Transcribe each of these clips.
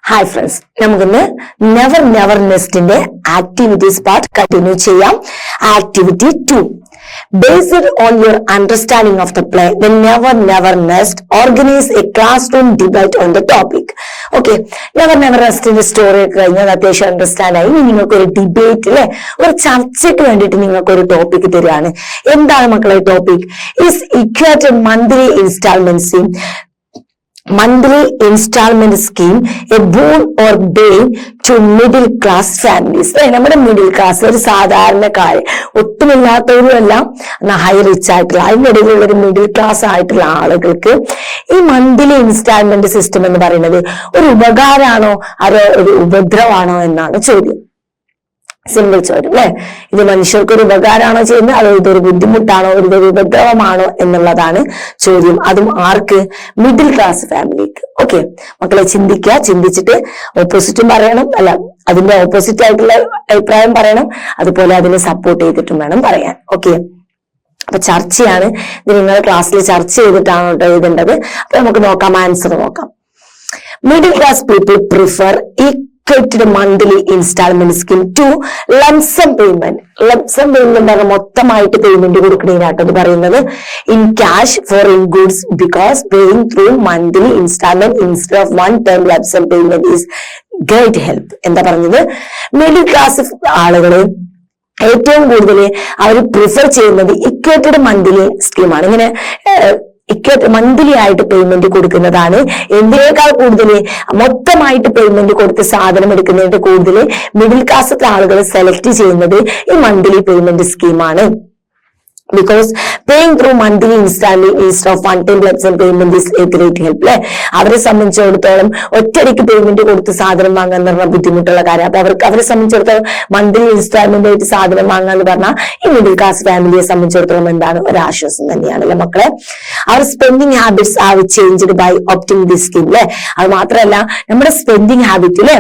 Hi friends, നമുക്കിന്ന് never nestന്റെ activities part continue ചെയ്യാം. Activity 2. Based on your understanding of the play, the never nest, organize a classroom debate on the topic. Okay, never nestന്റെ story ഒക്കെ കഴിഞ്ഞാൽ അത്യാവശ്യം understand ആയി. ഇനി നിങ്ങൾക്ക് ഒരു ഡിബേറ്റ് അല്ലെ, ഒരു ചർച്ചയ്ക്ക് വേണ്ടിയിട്ട് നിങ്ങൾക്ക് ഒരു ടോപ്പിക് തരികയാണ്. എന്താണ് മക്കളെ topic? Is equated monthly installment scheme a boon or bane to middle class families? നമ്മുടെ മിഡിൽ ക്ലാസ് ഒരു സാധാരണക്കാര്, ഒട്ടുമില്ലാത്തവരും എല്ലാം ഹൈ റിച്ച് ആയിട്ടുള്ള അതിനിടയിലുള്ള ഒരു മിഡിൽ ക്ലാസ് ആയിട്ടുള്ള ആളുകൾക്ക് ഈ മന്ത്ലി ഇൻസ്റ്റാൾമെന്റ് സിസ്റ്റം എന്ന് പറയുന്നത് ഒരു ഉപകാരമാണോ അതോ ഒരു ഉപദ്രവമാണോ എന്നാണ് ചോദ്യം. സിമ്പിൾ ചോദ്യം അല്ലെ. ഇത് മനുഷ്യർക്ക് ഒരു ഉപകാരമാണോ ചെയ്യുന്നത് അതോ ഇതൊരു ബുദ്ധിമുട്ടാണോ ഇതൊരു ഉപദ്രവമാണോ എന്നുള്ളതാണ് ചോദ്യം. അതും ആർക്ക്? മിഡിൽ ക്ലാസ് ഫാമിലിക്ക്. ഓക്കെ മക്കളെ ചിന്തിക്കുക, ചിന്തിച്ചിട്ട് ഓപ്പോസിറ്റും പറയണം, അല്ല അതിന്റെ ഓപ്പോസിറ്റ് ആയിട്ടുള്ള അഭിപ്രായം പറയണം, അതുപോലെ അതിനെ സപ്പോർട്ട് ചെയ്തിട്ടും വേണം പറയാൻ. ഓക്കെ, അപ്പൊ ചർച്ചയാണ് ഇത്. നിങ്ങൾ ക്ലാസ്സിൽ ചർച്ച ചെയ്തിട്ടാണ് കേട്ടോ എഴുതേണ്ടത്. അപ്പൊ നമുക്ക് നോക്കാം, ആൻസർ നോക്കാം. Middle class people prefer monthly instalment scheme to lump sum payment. Lump sum payment ആണ് മൊത്തമായിട്ട് പേയ്മെന്റ് കൊടുക്കുന്നതിനായിട്ട് അത് പറയുന്നത്. In cash for in goods because paying through monthly instalment instead of one time lump sum payment is great help. എന്താ പറഞ്ഞത്? Middle class ആളുകള് ഏറ്റവും കൂടുതൽ അവർ പ്രിഫർ ചെയ്യുന്നത് ഇക്വേറ്റഡ് മന്ത്ലി സ്കീമാണ്. ഇങ്ങനെ മന്ത്ലി ആയിട്ട് പേയ്മെന്റ് കൊടുക്കുന്നതാണ്. എന്തിനേക്കാൾ കൂടുതൽ മൊത്തമായിട്ട് പേയ്മെന്റ് കൊടുത്ത് സാധനം എടുക്കുന്നതിന്റെ കൂടുതൽ മിഡിൽ ക്ലാസ് ആളുകൾ സെലക്ട് ചെയ്യുന്നത് ഈ മന്ത്ലി പേയ്മെന്റ് സ്കീമാണ്. Because paying through monthly installment instead of one time lump sum payment is a great help. അല്ലെ, അവരെ സംബന്ധിച്ചിടത്തോളം ഒറ്റയടിക്ക് പേയ്മെന്റ് കൊടുത്ത് സാധനം വാങ്ങാൻ പറഞ്ഞ ബുദ്ധിമുട്ടുള്ള കാര്യം. അപ്പൊ അവരെ സംബന്ധിച്ചിടത്തോളം മന്ത്ലി ഇൻസ്റ്റാൾമെന്റ് ആയിട്ട് സാധനം വാങ്ങാന്ന് പറഞ്ഞാൽ ഈ മിഡിൽ ക്ലാസ് ഫാമിലിയെ സംബന്ധിച്ചിടത്തോളം എന്താണ്? ഒരു ആശ്വാസം തന്നെയാണ് അല്ലെ മക്കളെ. അവർ spending habits have changed by opting this scheme. അല്ലെ, അത് മാത്രമല്ല നമ്മുടെ സ്പെൻഡിങ് ഹാബിറ്റ് അല്ലെ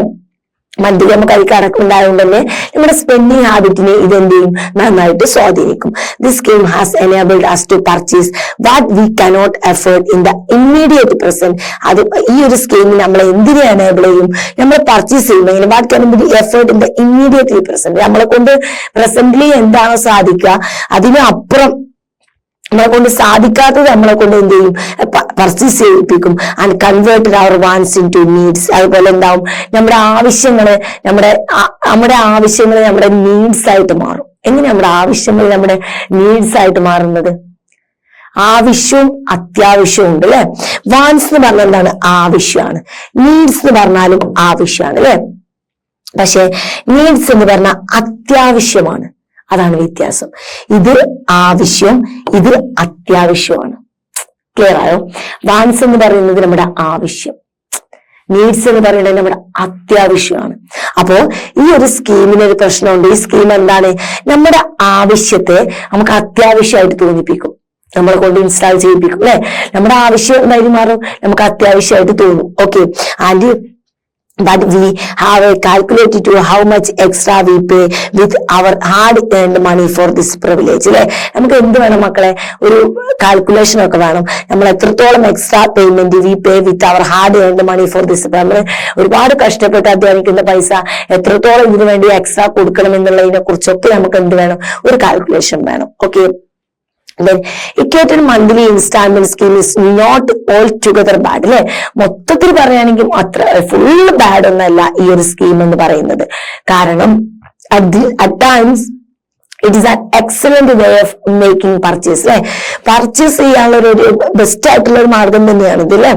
മന്ത്ലി നമുക്ക് അതിൽ കണക്കുണ്ടായതുകൊണ്ട് തന്നെ നമ്മുടെ സ്പെൻഡിങ് ഹാബിറ്റിനെ ഇതെന്ത് ചെയ്യും? നന്നായിട്ട് സ്വാധീനിക്കും. This scheme has enabled us to purchase what we cannot afford in the immediate present. അത് ഈ ഒരു സ്കീമിൽ നമ്മളെ എന്തിനെ എനേബിൾ ചെയ്യും? നമ്മൾ പർച്ചേസ് ചെയ്യുമ്പോൾ what can be afford in the immediately present. നമ്മളെ കൊണ്ട് പ്രസന്റ്ലി എന്താണോ സാധിക്കുക അതിനപ്പുറം നമ്മളെ കൊണ്ട് സാധിക്കാത്തത് നമ്മളെ കൊണ്ട് എന്ത് ചെയ്യും? പർച്ചേസ് ചെയ്യിപ്പിക്കും. And converted our wants into needs. അതുപോലെ എന്താവും? നമ്മുടെ ആവശ്യങ്ങള് നമ്മുടെ നീഡ്സ് ആയിട്ട് മാറും. എങ്ങനെ നമ്മുടെ ആവശ്യങ്ങൾ നമ്മുടെ നീഡ്സ് ആയിട്ട് മാറുന്നത്? ആവശ്യവും അത്യാവശ്യവും ഉണ്ട് അല്ലെ. വാൻസ് എന്ന് പറഞ്ഞാൽ എന്താണ്? ആവശ്യമാണ്. നീഡ്സ് എന്ന് പറഞ്ഞാലും ആവശ്യമാണ് അല്ലെ. പക്ഷെ നീഡ്സ് എന്ന് പറഞ്ഞാൽ അത്യാവശ്യമാണ്. അതാണ് വ്യത്യാസം. ഇത് ആവശ്യം, ഇത് അത്യാവശ്യമാണ്. ക്ലിയർ ആയോ? വാൻസ് എന്ന് പറയുന്നത് നമ്മുടെ ആവശ്യം, നീഡ്സ് എന്ന് പറയുന്നത് നമ്മുടെ അത്യാവശ്യമാണ്. അപ്പോ ഈ ഒരു സ്കീമിന് ഒരു പ്രശ്നമുണ്ട്. ഈ സ്കീം എന്താണ്? നമ്മുടെ ആവശ്യത്തെ നമുക്ക് അത്യാവശ്യമായിട്ട് തോന്നിപ്പിക്കും, നമ്മളെ കൊണ്ട് ഇൻസ്റ്റാൾ ചെയ്യിപ്പിക്കും അല്ലെ. നമ്മുടെ ആവശ്യം എന്തായാലും മാറും, നമുക്ക് അത്യാവശ്യമായിട്ട് തോന്നും. Okay, and but we have calculated to how much extra we pay with our hard earned money for this privilege. അല്ലെ, നമുക്ക് എന്ത് വേണം മക്കളെ? ഒരു കാൽക്കുലേഷൻ ഒക്കെ വേണം. നമ്മൾ എത്രത്തോളം extra payment we pay with our hard earned money for this. നമ്മൾ ഒരുപാട് കഷ്ടപ്പെട്ട് അധ്വാനിക്കുന്ന പൈസ എത്രത്തോളം ഇതിനു വേണ്ടി എക്സ്ട്രാ കൊടുക്കണം എന്നുള്ളതിനെ കുറിച്ചൊക്കെ നമുക്ക് എന്ത് വേണം? ഒരു കാൽക്കുലേഷൻ വേണം. Okay, equated monthly instalment scheme is not all together bad. അല്ലെ, മൊത്തത്തിൽ പറയുകയാണെങ്കിൽ അത്ര ഫുൾ ബാഡ് ഒന്നല്ല ഈ ഒരു സ്കീം എന്ന് പറയുന്നത്. കാരണം at times it is an excellent way of making purchase. അല്ലെ, പർച്ചേസ് ചെയ്യാനുള്ള ഒരു ബെസ്റ്റ് ആയിട്ടുള്ള ഒരു മാർഗം തന്നെയാണ് ഇത് അല്ലെ.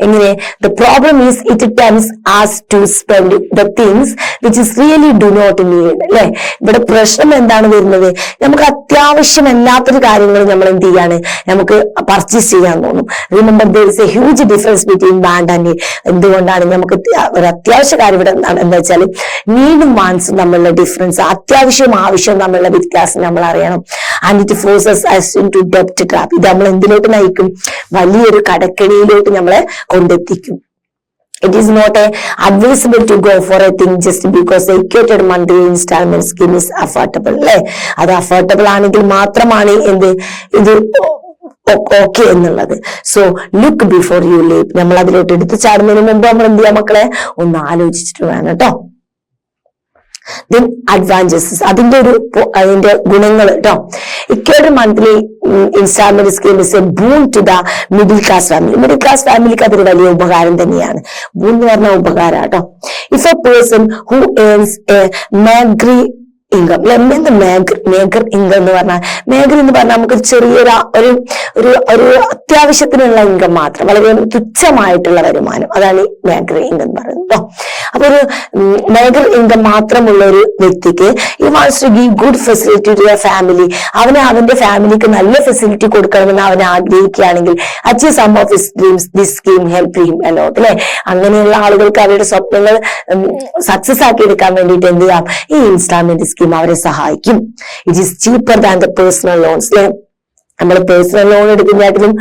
എങ്ങനെ? the problem is it tempts us to spend the things which is really do not need. അല്ലെ, ഇവിടെ പ്രശ്നം എന്താണ് വരുന്നത്? നമുക്ക് അത്യാവശ്യമല്ലാത്തൊരു കാര്യങ്ങൾ നമ്മൾ എന്ത് ചെയ്യാണ്? നമുക്ക് പർച്ചേസ് ചെയ്യാൻ തോന്നും. Remember there is a huge difference between want and need. എന്തുകൊണ്ടാണ് നമുക്ക് ഒരു അത്യാവശ്യ കാര്യം ഇവിടെ എന്താ വെച്ചാൽ നീഡും വാൻസും തമ്മിലുള്ള ഡിഫറൻസ്, അത്യാവശ്യവും ആവശ്യവും തമ്മിലുള്ള വ്യത്യാസം നമ്മൾ അറിയണം. And it forces us into debt trap. ഇത് നമ്മൾ എന്തിലോട്ട് നയിക്കും? വലിയൊരു കടക്കെണിയിലോട്ട് നമ്മളെ കൊണ്ടെത്തിക്കും. It is not advisable to go for a thing just because the equated monthly installment scheme is affordable. അല്ലെ, അത് അഫോർഡബിൾ ആണെങ്കിൽ മാത്രമാണ് ഇത് ഓക്കെ എന്നുള്ളത്. So look before you leave. നമ്മൾ അതിലോട്ട് എടുത്തു ചാടുന്നതിന് മുമ്പ് നമ്മൾ എന്ത് ചെയ്യാം മക്കളെ, ഒന്ന് ആലോചിച്ചിട്ട് വേണം കേട്ടോ. ദെൻ അഡ്വാൻറ്റേജസ്, അതിന്റെ ഗുണങ്ങൾ കേട്ടോ. ഇക്കയുടെ monthly instalment scheme is a boon to the middle class family. Middle class ഫാമിലിക്ക് അതൊരു വലിയ ഉപകാരം തന്നെയാണ്. ബൂൺ എന്ന് പറഞ്ഞ ഉപകാരം കേട്ടോ. If a person who earns a meagre income, meagre income എന്ന് പറഞ്ഞാൽ, മേഗർ എന്ന് പറഞ്ഞാൽ നമുക്ക് ചെറിയൊരു ഒരു അത്യാവശ്യത്തിനുള്ള ഇൻകം മാത്രം, വളരെ തുച്ഛമായിട്ടുള്ള വരുമാനം, അതാണ് ഈ മേഗർ ഇൻകം എന്ന് പറയുന്നത്. അപ്പൊ ഒരു മേഗർ ഇൻകം മാത്രമുള്ള ഒരു വ്യക്തിക്ക് ഈ wants to give good facility to your family, അവന്റെ ഫാമിലിക്ക് നല്ല ഫെസിലിറ്റി കൊടുക്കണമെന്ന് അവൻ ആഗ്രഹിക്കുകയാണെങ്കിൽ achieve some of his dreams, this scheme help him a lot അല്ലെ. അങ്ങനെയുള്ള ആളുകൾക്ക് അവരുടെ സ്വപ്നങ്ങൾ സക്സസ് ആക്കി എടുക്കാൻ വേണ്ടിയിട്ട് എന്ത് ചെയ്യാം, ഈ ഇൻസ്റ്റാൾമെന്റ് സ്കീം അവരെ സഹായിക്കും. It is cheaper than the personal loans അല്ലെ. നമ്മൾ പേഴ്സണൽ ലോൺ എടുക്കുന്നതിലും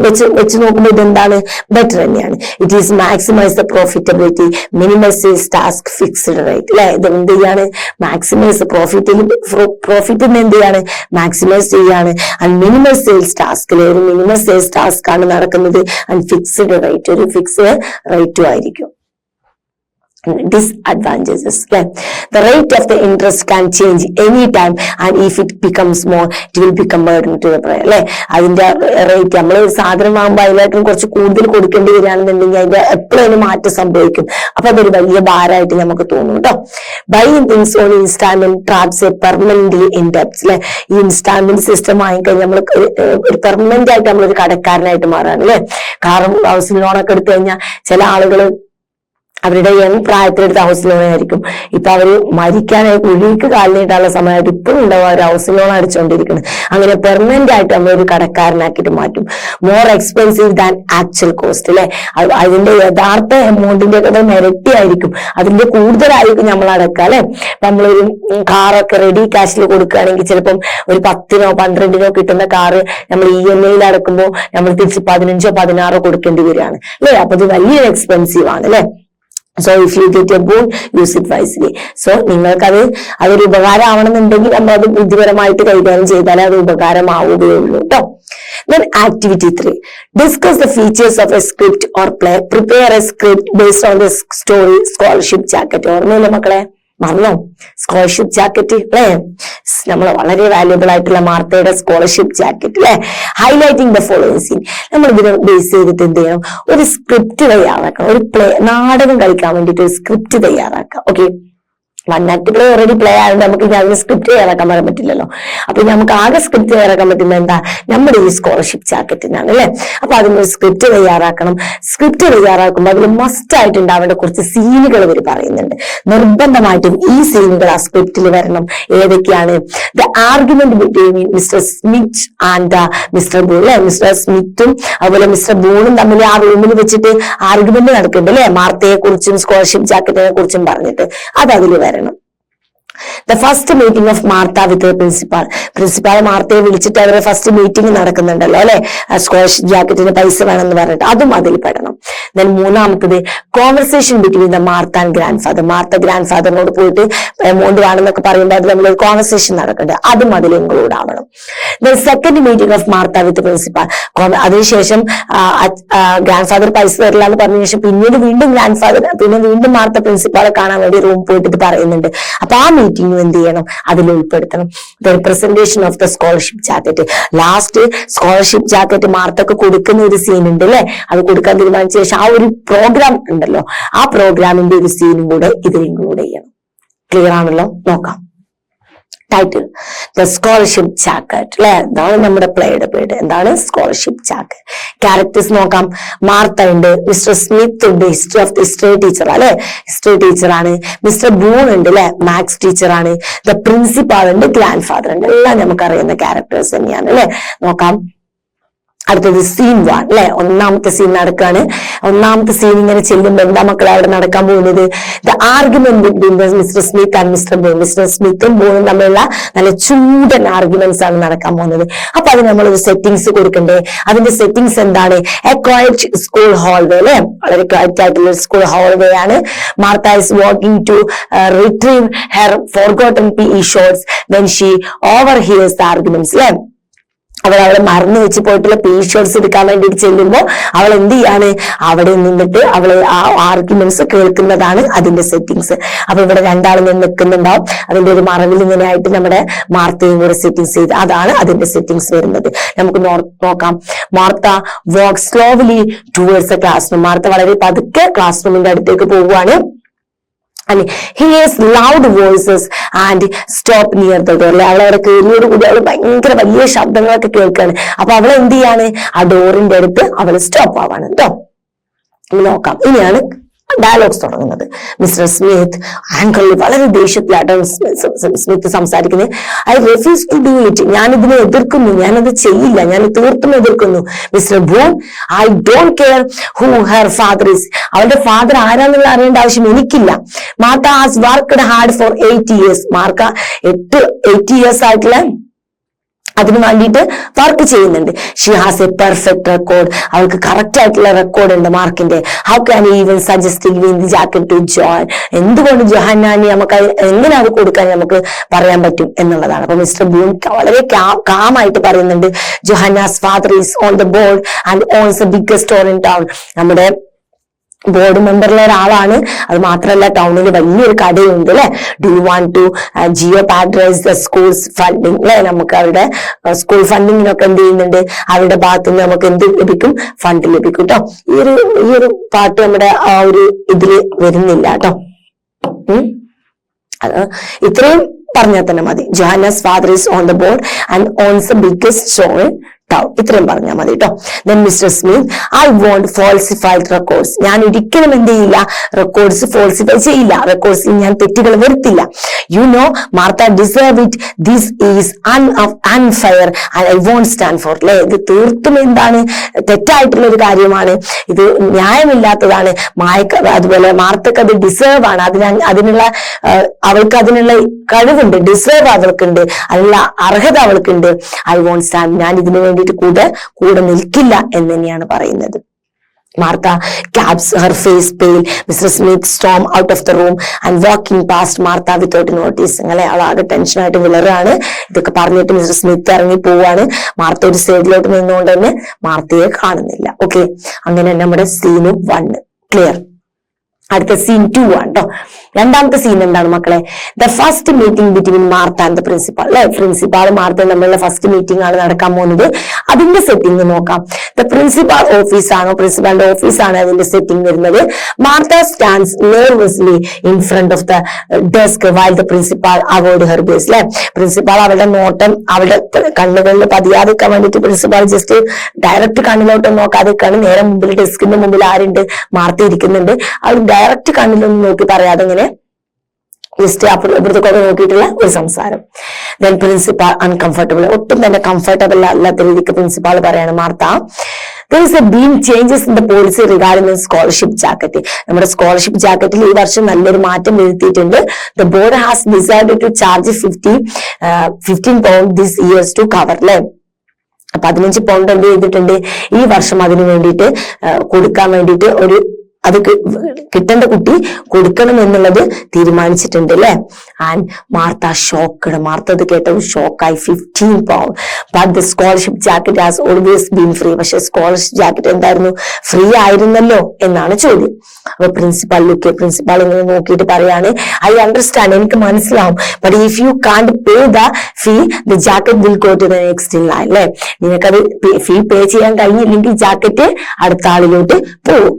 വെച്ച് നോക്കുമ്പോൾ ഇതെന്താണ്, ബെറ്റർ തന്നെയാണ്. It is maximise the profitability, minimise task fixed rate അല്ലെ. ഇത് എന്ത് ചെയ്യാണ്, മാക്സിമൈസ് പ്രോഫിറ്റിന് എന്ത് ചെയ്യാണ്, മാക്സിമൈസ് ചെയ്യാണ്. ആൻഡ് മിനിമം സെയിൽസ് ടാസ്കിൽ ഒരു മിനിമം സെയിൽസ് ടാസ്ക് ആണ് നടക്കുന്നത്. ആൻഡ് ഫിക്സ്ഡ് റേറ്റ്, ഒരു ഫിക്സ്ഡ് റേറ്റും ആയിരിക്കും. Disadvantages, the rate of the interest can change anytime and if it becomes more it will become burden to the buyer അല്ലെ. അതിന്റെ rate നമ്മൾ ഒരു സാധനം വാങ്ങുമ്പോൾ അതിലായിട്ടും കുറച്ച് കൂടുതൽ കൊടുക്കേണ്ടി വരികയാണെന്നുണ്ടെങ്കിൽ അതിന്റെ എപ്പോഴും മാറ്റം സംഭവിക്കും. അപ്പൊ അതൊരു വലിയ ഭാരമായിട്ട് നമുക്ക് തോന്നും കേട്ടോ. Buying things on instalment traps a permanently in debts അല്ലെ. ഈ ഇൻസ്റ്റാൾമെന്റ് സിസ്റ്റം വാങ്ങിക്കഴിഞ്ഞാൽ നമ്മൾ ഒരു പെർമനന്റ് ആയിട്ട് നമ്മളൊരു കടക്കാരനായിട്ട് മാറാണ് അല്ലെ. കാരണം ഹൗസിംഗ് ലോണൊക്കെ എടുത്തു കഴിഞ്ഞാൽ ചില ആളുകൾ അവരുടെ യങ് പ്രായത്തിലെടുത്ത ഹൗസ് ലോൺ ആയിരിക്കും. ഇപ്പൊ അവര് മരിക്കാനായി കുഴിക്ക് കാലിനിട്ടുള്ള സമയമായിട്ട് ഇപ്പോഴും ഉണ്ടാവും അവർ ഹൗസ് ലോൺ അടിച്ചുകൊണ്ടിരിക്കുന്നത്. അങ്ങനെ പെർമനന്റ് ആയിട്ട് നമ്മളൊരു കടക്കാരനാക്കിയിട്ട് മാറ്റും. More expensive than actual cost അല്ലെ. അതിന്റെ യഥാർത്ഥ എമൗണ്ടിന്റെ ഒക്കെ ഇരട്ടി ആയിരിക്കും, അതിന്റെ കൂടുതലായിരിക്കും നമ്മൾ അടക്കുക അല്ലെ. നമ്മളൊരു കാറൊക്കെ റെഡി ക്യാഷിൽ കൊടുക്കുകയാണെങ്കിൽ ചിലപ്പം ഒരു 10-നോ 12-നോ കിട്ടുന്ന കാറ് നമ്മൾ EMI അടക്കുമ്പോൾ നമ്മൾ തിരിച്ച് 15-ഓ 16-ഓ കൊടുക്കേണ്ടി വരികയാണ് അല്ലെ. അപ്പൊ ഇത് വലിയൊരു എക്സ്പെൻസീവ് ആണ് അല്ലെ. So if you get a boon use it wisely. So നിങ്ങൾക്കത് അതൊരു ഉപകാരം ആവണമെന്നുണ്ടെങ്കിൽ നമ്മൾ അത് ബുദ്ധിപരമായിട്ട് കൈകാര്യം ചെയ്താലേ അത് ഉപകാരമാവുകയുള്ളൂ കേട്ടോ. Then activity 3, discuss the features of a script or play. Prepare a script based on the story, scholarship jacket. ഓർമ്മയില്ലേ മക്കളെ, മറന്നോ സ്കോളർഷിപ്പ് ജാക്കറ്റ് അല്ലെ. നമ്മൾ വളരെ വാല്യുബിൾ ആയിട്ടുള്ള മാർത്തയുടെ സ്കോളർഷിപ്പ് ജാക്കറ്റ് അല്ലെ. ഹൈലൈറ്റിംഗ് ദ ഫോളോയിങ് സീൻ, നമ്മൾ ഇതിനെ ബേസ് ചെയ്തിട്ട് എന്ത് ചെയ്യണം, ഒരു സ്ക്രിപ്റ്റ് തയ്യാറാക്കണം. ഒരു നാടകം കളിക്കാൻ വേണ്ടിയിട്ട് ഒരു സ്ക്രിപ്റ്റ് തയ്യാറാക്കാം. Okay, 1 act play already play ആയതുകൊണ്ട് നമുക്ക് ഇനി അതിന് സ്ക്രിപ്റ്റ് തയ്യാറാക്കാൻ പറയാൻ പറ്റില്ലല്ലോ. അപ്പൊ നമുക്ക് ആകെ സ്ക്രിപ്റ്റ് തയ്യാറാക്കാൻ പറ്റുന്ന എന്താ, നമ്മുടെ ഈ സ്കോളർഷിപ്പ് ജാക്കറ്റിനാണ് അല്ലെ. അപ്പൊ അതിനൊരു സ്ക്രിപ്റ്റ് തയ്യാറാക്കണം. സ്ക്രിപ്റ്റ് തയ്യാറാക്കുമ്പോൾ അതിൽ മസ്റ്റ് ആയിട്ട് ഉണ്ടാവേണ്ട കുറച്ച് സീനുകൾ ഇവർ പറയുന്നുണ്ട്. നിർബന്ധമായിട്ടും ഈ സീനുകൾ ആ സ്ക്രിപ്റ്റിൽ വരണം. ഏതൊക്കെയാണ്, the argument between mister Smith and mister boon അല്ലെ. മിസ്റ്റർ സ്മിത്തും അതുപോലെ മിസ്റ്റർ ബൂണും തമ്മിൽ ആ റൂമിൽ വെച്ചിട്ട് ആർഗ്യുമെന്റ് നടക്കുന്നുണ്ട് അല്ലെ. മാർത്തയെ കുറിച്ചും സ്കോളർഷിപ്പ് ജാക്കറ്റിനെ കുറിച്ചും പറഞ്ഞിട്ട് അത് അതിൽ വരണം. The first meeting of Martha with the principal. Principal മാർത്തയെ വിളിച്ചിട്ട് അവരുടെ ഫസ്റ്റ് മീറ്റിംഗ് നടക്കുന്നുണ്ടല്ലോ അല്ലെ. സ്കോളർഷിപ്പ് ജാക്കറ്റിന് പൈസ വേണമെന്ന് പറഞ്ഞിട്ട് അതും അതിൽ പെടണം. ദെൻ മൂന്നാമത്തത് conversation between the Martha and grand father. Martha grand ഫാദറിനോട് പോയിട്ട് എമൗണ്ട് വേണമെന്നൊക്കെ പറയുമ്പോൾ അത് നമ്മളൊരു കോൺവെർസേഷൻ നടക്കുന്നുണ്ട്, അതും അതിൽ ഇൻക്ലൂഡ് ആവണം. Then second meeting of Martha with principal. അതിനുശേഷം ഗ്രാൻഡ് ഫാദർ പൈസ തരില്ല എന്ന് പറഞ്ഞ ശേഷം പിന്നീട് വീണ്ടും മാർത്ത പ്രിൻസിപ്പാളെ കാണാൻ വേണ്ടി റൂം പോയിട്ട് ഇത് പറയുന്നുണ്ട്. അപ്പൊ ആ മീറ്റിംഗ് എന്ത് ചെയ്യണം, അതിൽ ഉൾപ്പെടുത്തണം. Presentation of the scholarship jacket. Last scholarship jacket മാർത്തക്ക് കൊടുക്കുന്ന ഒരു സീൻ ഉണ്ട് അല്ലെ. അത് കൊടുക്കാൻ തീരുമാനിച്ച ശേഷം ആ ഒരു പ്രോഗ്രാം ഉണ്ടല്ലോ, ആ പ്രോഗ്രാമിന്റെ ഒരു സീനും കൂടെ ഇതിൽ ഇൻക്ലൂഡ് ചെയ്യണം. ക്ലിയർ ആണല്ലോ, നോക്കാം. ടൈറ്റിൽ ദ സ്കോളർഷിപ്പ് ജാക്കറ്റ് അല്ലെ. എന്താണ് നമ്മുടെ പ്ലേയുടെ പേര്, എന്താണ് സ്കോളർഷിപ്പ് ജാക്കറ്റ്. ക്യാരക്ടേഴ്സ് നോക്കാം. മാർത്ത ഉണ്ട്, മിസ്റ്റർ സ്മിത്ത് ഉണ്ട്, ഹിസ്റ്ററി ടീച്ചർ അല്ലെ, ഹിസ്റ്ററി ടീച്ചറാണ്. മിസ്റ്റർ ബൂൺ ഉണ്ട് അല്ലെ, മാത്സ് ടീച്ചറാണ്. ദ പ്രിൻസിപ്പാൾ ഉണ്ട്, ഗ്രാൻഡ് ഫാദർ ഉണ്ട്. എല്ലാം നമുക്കറിയുന്ന ക്യാരക്ടേഴ്സ് തന്നെയാണ് അല്ലെ. നോക്കാം. അടുത്തത് സീൻ 1 അല്ലെ. ഒന്നാമത്തെ സീൻ നടക്കുകയാണ്. ഒന്നാമത്തെ സീൻ ഇങ്ങനെ ചെല്ലുമ്പോൾ എന്താ മക്കളെ അവിടെ നടക്കാൻ പോകുന്നത്, the argument between mister Smith and mister Boone. Mister സ്മിത്തും ബൂണും തമ്മിലുള്ള നല്ല ചൂടൻ ആർഗ്യുമെന്റ്സ് ആണ് നടക്കാൻ പോകുന്നത്. അപ്പൊ അത് നമ്മളൊരു സെറ്റിംഗ്സ് കൊടുക്കണ്ടേ. അതിന്റെ സെറ്റിംഗ്സ് എന്താണ്, എ ക്വയറ്റ് സ്കൂൾ ഹാൾവേ അല്ലെ. വളരെ ക്വയറ്റ് ആയിട്ടുള്ള സ്കൂൾ ഹാൾവേ ആണ്. Martha is walking to retrieve her forgotten PE shorts when she overhears the arguments അല്ലെ. അവളെ മറന്നു വെച്ച് പോയിട്ടുള്ള പീഷോർട്സ് എടുക്കാൻ വേണ്ടിയിട്ട് ചെല്ലുമ്പോൾ അവൾ എന്ത് ചെയ്യാണ്, അവിടെ നിന്നിട്ട് അവള് ആ ആർഗ്യുമെന്റ്സ് കേൾക്കുന്നതാണ് അതിന്റെ സെറ്റിങ്സ്. അപ്പൊ ഇവിടെ രണ്ടാളും നിൽക്കുന്നുണ്ടാവും, അതിന്റെ ഒരു മറവിൽ ഇങ്ങനെ ആയിട്ട് നമ്മുടെ മാർത്തയും കൂടെ സെറ്റിങ്സ് ചെയ്ത്, അതാണ് അതിന്റെ സെറ്റിങ്സ് വരുന്നത്. നമുക്ക് നോക്കാം. Martha walk slowly towards A class room. Martha വളരെ പതുക്കെ ക്ലാസ് റൂമിന്റെ അടുത്തേക്ക് പോവുകയാണ്. And he hears loud voices and stop near the door. അവളവിടെ കയറിയോട് കൂടി അവള് ഭയങ്കര വലിയ ശബ്ദങ്ങളൊക്കെ കേൾക്കാണ്. അപ്പൊ അവൾ എന്ത് ചെയ്യാണ്, ആ ഡോറിന്റെ അടുത്ത് അവള് സ്റ്റോപ്പ് ആവാണ് കേട്ടോ. നോക്കാം, ഇനിയാണ് ഡയലോഗ്സ് തുടങ്ങുന്നത്. മിസ്റ്റർ സ്മിത്ത് ആങ്കറിൽ വളരെ ദേഷ്യത്തിലാട്ടോ സ്മിത്ത് സംസാരിക്കുന്നത്. I refuse to do it. ഞാൻ ഇതിനെ എതിർക്കുന്നു, ഞാനത് ചെയ്യില്ല, ഞാൻ തീർത്തും എതിർക്കുന്നു. Mr Boone, I don't care who her father is. അവളുടെ ഫാദർ ആരാന്നുള്ള അറിയേണ്ട ആവശ്യം എനിക്കില്ല. Martha has worked hard for 8 years. മാർക്ക 8 years ആയിട്ടുള്ള അതിന് വേണ്ടിയിട്ട് വർക്ക് ചെയ്യുന്നുണ്ട്. She has a perfect record. അവൾക്ക് കറക്റ്റ് ആയിട്ടുള്ള റെക്കോർഡ് ഉണ്ട് മാർക്കിന്റെ. How can even suggest giving the jacket to John. എന്തുകൊണ്ട് ജോഹന്നാനി നമുക്ക് എങ്ങനെ അത് കൊടുക്കാൻ നമുക്ക് പറയാൻ പറ്റും എന്നുള്ളതാണ്. അപ്പൊ മിസ്റ്റർ ബൂൺ വളരെ കാമായിട്ട് പറയുന്നുണ്ട്, Johannes father is on the board and owns the biggest store in town. നമ്മുടെ ബോർഡ് മെമ്പറിലെ ഒരാളാണ്. അത് മാത്രമല്ല ടൗണിൽ വലിയൊരു കടയുണ്ട് അല്ലെ. Do you want to jeopardize the school's funding അല്ലെ. നമുക്ക് അവരുടെ സ്കൂൾ ഫണ്ടിങ്ങിനൊക്കെ എന്ത് ചെയ്യുന്നുണ്ട്, അവരുടെ ഭാഗത്ത് നിന്ന് നമുക്ക് എന്ത് ലഭിക്കും, ഫണ്ട് ലഭിക്കും കേട്ടോ. ഈ ഒരു പാട്ട് നമ്മുടെ ആ ഒരു ഇതില് വരുന്നില്ല കേട്ടോ. ഇത്രയും പറഞ്ഞാൽ തന്നെ മതി. Johannes father is on the board and owns the biggest store in town. ഇത്രയും പറഞ്ഞാൽ മതി കേട്ടോ. Then mister Smith, I won't falsified records. ഞാൻ ഒരിക്കലും എന്ത് ചെയ്യില്ല, റെക്കോർഡ്സ് ഫോൾസിഫൈ ചെയ്യില്ല, റെക്കോർഡ്സിൽ ഞാൻ തെറ്റുകൾ വരുത്തില്ല. You know Martha deserve it, this is unfair and I won't stand for. അല്ലെ, ഇത് തീർത്തും എന്താണ്, തെറ്റായിട്ടുള്ള ഒരു കാര്യമാണ്, ഇത് ന്യായമില്ലാത്തതാണ്. അതുപോലെ മാർത്തക്ക് അത് ഡിസേർവ് ആണ്, അതിനുള്ള അവൾക്ക് അതിനുള്ള കഴിവുണ്ട്, ഡിസേർവ് അവൾക്കുണ്ട്, അതിനുള്ള അർഹത അവൾക്കുണ്ട്. ഐ വോണ്ട് സ്റ്റാൻഡ്, ഞാൻ ഇതിനു വേണ്ടിയിട്ട് കൂടെ നിൽക്കില്ല എന്ന് തന്നെയാണ് പറയുന്നത്. Martha claps her face pale. Mr. Smith storm out of the room and walking past Martha without noticing. അല്ലെ, അവൾ ആകെ ടെൻഷനായിട്ട് വിളറാണ്. ഇതൊക്കെ പറഞ്ഞിട്ട് മിസ്റ്റർ സ്മിത്ത് ഇറങ്ങി പോവാണ്. മാർത്ത ഒരു സൈഡിലോട്ട് നിന്നുകൊണ്ട് തന്നെ മാർത്തയെ കാണുന്നില്ല. ഓക്കെ, അങ്ങനെ നമ്മുടെ സീന് 1 ക്ലിയർ. അടുത്ത സീൻ 2 ആണ് കേട്ടോ. രണ്ടാമത്തെ സീൻ എന്താണ് മക്കളെ, the first meeting between Martha and the principal. അല്ലെ, പ്രിൻസിപ്പാൾ മാർത്ത തമ്മിലുള്ള ഫസ്റ്റ് മീറ്റിംഗ് ആണ് നടക്കാൻ പോകുന്നത്. അതിന്റെ സെറ്റിംഗ് നോക്കാം. ദ പ്രിൻസിപ്പാൾ ഓഫീസാണോ, പ്രിൻസിപ്പാളിന്റെ ഓഫീസാണ് അതിന്റെ സെറ്റിംഗ് വരുന്നത്. Martha stands nervously in front of the desk while the principal avoid her gaze. അല്ലെ, പ്രിൻസിപ്പാൾ അവളുടെ നോട്ടം അവളുടെ കണ്ണുകളിൽ പതിയാതിരിക്കാൻ വേണ്ടിയിട്ട് പ്രിൻസിപ്പാൾ ജസ്റ്റ് ഡയറക്റ്റ് കണ്ണിലോട്ടൊന്നും നോക്കാതിരിക്കാണ്. നേരെ മുമ്പിൽ ഡെസ്കിന്റെ മുമ്പിൽ ആരുണ്ട്, മാർത്ത ഇരിക്കുന്നുണ്ട്. അവൾ ഡയറക്റ്റ് കണ്ണിലൊന്നും നോക്കി പറയാതെ ഇങ്ങനെ ജസ്റ്റ് ഇവിടത്തേക്കൊക്കെ നോക്കിയിട്ടുള്ള ഒരു സംസാരം. ദെൻ പ്രിൻസിപ്പാൾ അൺകംഫർട്ടബിൾ, ഒട്ടും തന്നെ കംഫർട്ടബിൾ അല്ലാത്ത രീതിക്ക് പ്രിൻസിപ്പാൾ പറയാണ്, Martha there is a been changes in the policy regarding the scholarship jacket. നമ്മുടെ സ്കോളർഷിപ്പ് ജാക്കറ്റിൽ ഈ വർഷം നല്ലൊരു മാറ്റം വരുത്തിയിട്ടുണ്ട്. The board has decided to charge 15 pound this years to cover. അല്ലെ, 15 പൗണ്ട് എന്ത് ചെയ്തിട്ടുണ്ട് ഈ വർഷം അതിനു വേണ്ടിയിട്ട് കൊടുക്കാൻ വേണ്ടിയിട്ട് ഒരു അത് കിട്ടേണ്ട കുട്ടി കൊടുക്കണം എന്നുള്ളത് തീരുമാനിച്ചിട്ടുണ്ട് അല്ലെ. And Martha shocked. മാർത്ത അത് കേട്ടത് ഷോക്കായി. 15 pound but the scholarship jacket has always been free. പക്ഷെ സ്കോളർഷിപ്പ് ജാക്കറ്റ് എന്തായിരുന്നു, ഫ്രീ ആയിരുന്നല്ലോ എന്നാണ് ചോദ്യം. അപ്പൊ പ്രിൻസിപ്പാൾ ഇങ്ങനെ നോക്കിയിട്ട് പറയാണ്, ഐ അണ്ടർസ്റ്റാൻഡ്, എനിക്ക് മനസ്സിലാവും, but if you can't pay the fee the jacket will go to the next in line. അല്ലെ, നിനക്കത് ഫീ പേ ചെയ്യാൻ കഴിഞ്ഞില്ലെങ്കിൽ ജാക്കറ്റ് അടുത്ത ആളിലോട്ട് പോകും.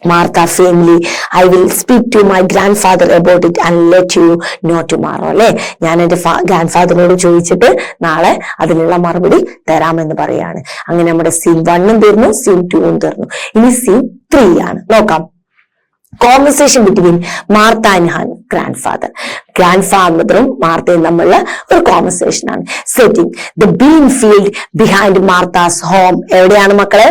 Martha firmly, I will speak to my grandfather about it and let you know tomorrow. അല്ലെ, ഞാൻ എന്റെ ഗ്രാൻഡ്ഫാദറിനോട് ചോദിച്ചിട്ട് നാളെ അതിനുള്ള മറുപടി തരാമെന്ന് പറയാണ്. അങ്ങനെ നമ്മുടെ സീൻ 1 തീർന്നു, സീൻ 2 തീർന്നു. ഇനി സീൻ 3 ആണ്. നോക്കാം. Conversation between Martha and her grandfather. ഗ്രാൻഡ്ഫാദറും മാർത്തയും തമ്മിലുള്ള ഒരു കോൺവെർസേഷൻ ആണ്. Setting the bean field behind Martha's home. എവിടെയാണ് മക്കളെ,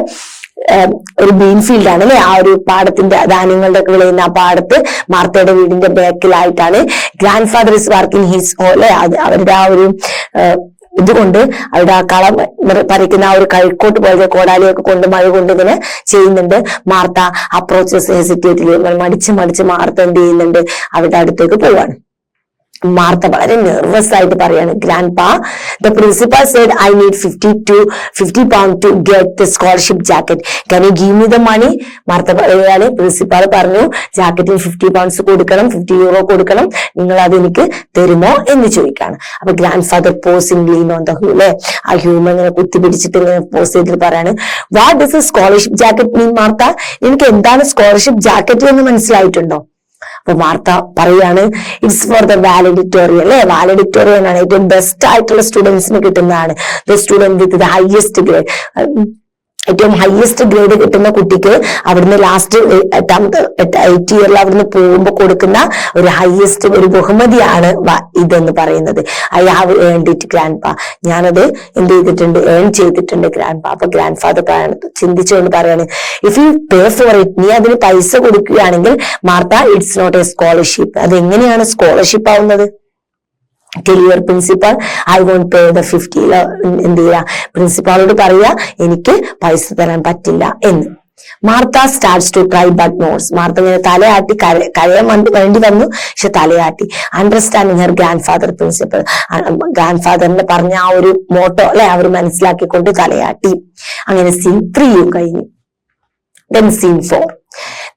ഒരു ബീൻ ഫീൽഡ് ആണ് അല്ലെ, ആ ഒരു പാടത്തിന്റെ ധാന്യങ്ങളുടെ ഒക്കെ വിളയുന്ന ആ പാടത്ത് മാർത്തയുടെ വീടിന്റെ ബാക്കിലായിട്ടാണ്. Grand father is working his അല്ലെ, അവരുടെ ആ ഒരു ഇതുകൊണ്ട് അവരുടെ ആ കളം പറിക്കുന്ന ആ ഒരു കൈക്കോട്ട് പോലത്തെ കോടാലിയൊക്കെ കൊണ്ട് മഴ കൊണ്ട് ഇങ്ങനെ ചെയ്യുന്നുണ്ട്. മാർത്ത അപ്രോച്ചസ് ഹെസിറ്റേറ്റിൽ മടിച്ച് മാർത്ത എന്ത് ചെയ്യുന്നുണ്ട്, അവരുടെ അടുത്തേക്ക് പോവാണ്. മാർത്ത വളരെ നെർവസ് ആയിട്ട് പറയാണ്, grandpa, the principal said I need 50 pounds to get the scholarship jacket. Can you give me the money? Martha പറയുകയാണ്, പ്രിൻസിപ്പാൾ പറഞ്ഞു ജാക്കറ്റിന് 50 pounds കൊടുക്കണം, 50 euro കൊടുക്കണം, നിങ്ങൾ അത് എനിക്ക് തരുമോ എന്ന് ചോദിക്കാണ്. അപ്പൊ grandfather posing lean on the hue, അല്ലെ ആ ഹ്യൂമൻ ഇങ്ങനെ കുത്തിപ്പിടിച്ചിട്ട് ഇങ്ങനെ പോസ് ചെയ്തിട്ട് പറയാണ്, what does a scholarship jacket mean Martha? എനിക്ക് എന്താണ് സ്കോളർഷിപ്പ് ജാക്കറ്റ് എന്ന് മനസ്സിലായിട്ടുണ്ടോ? അപ്പൊ മാർത്ത പറയാണ്, ഇറ്റ്സ് ഫോർ ദ വാലഡിറ്റോറിയൻ, അല്ലെ വാലഡിറ്റോറിയൻ ആണ് ഏറ്റവും ബെസ്റ്റ് ആയിട്ടുള്ള സ്റ്റുഡൻസിന് കിട്ടുന്നതാണ്. The student with the highest grade, ഏറ്റവും ഹയസ്റ്റ് ഗ്രേഡ് കിട്ടുന്ന കുട്ടിക്ക് അവിടുന്ന് ലാസ്റ്റ് 8th ഇയറിൽ അവിടുന്ന് പോകുമ്പോൾ കൊടുക്കുന്ന ഒരു ഹയസ്റ്റ് ഒരു ബഹുമതിയാണ് ഇതെന്ന് പറയുന്നത്. I have earned it grand പാ, ഞാനത് എന്ത് ചെയ്തിട്ടുണ്ട്, ഏൺ ചെയ്തിട്ടുണ്ട് ഗ്രാൻഡ് പാ. അപ്പൊ ഗ്രാൻഡ് ഫാദർ ചിന്തിച്ചുകൊണ്ട് പറയാണ്, if you pay for it, നീ അതിന് പൈസ കൊടുക്കുകയാണെങ്കിൽ Martha, it's not a scholarship. അത് എങ്ങനെയാണ് സ്കോളർഷിപ്പ് ആവുന്നത്? Tell your principal I won't pay the 50. എന്ത് ചെയ്യാ, പ്രിൻസിപ്പാളോട് പറയാ എനിക്ക് പൈസ തരാൻ പറ്റില്ല എന്ന്. Martha starts to try but nods. മാർത്ത ഇങ്ങനെ തലയാട്ടി, കരയാൻ വേണ്ടി വന്നു, പക്ഷെ തലയാട്ടി. Understanding her grand father principal, grand ഫാദറിന്റെ പറഞ്ഞ ആ ഒരു മോട്ടോ അല്ലെ അവർ മനസ്സിലാക്കിക്കൊണ്ട് തലയാട്ടി. അങ്ങനെ സീൻ 3 കഴിഞ്ഞു. Then scene 4.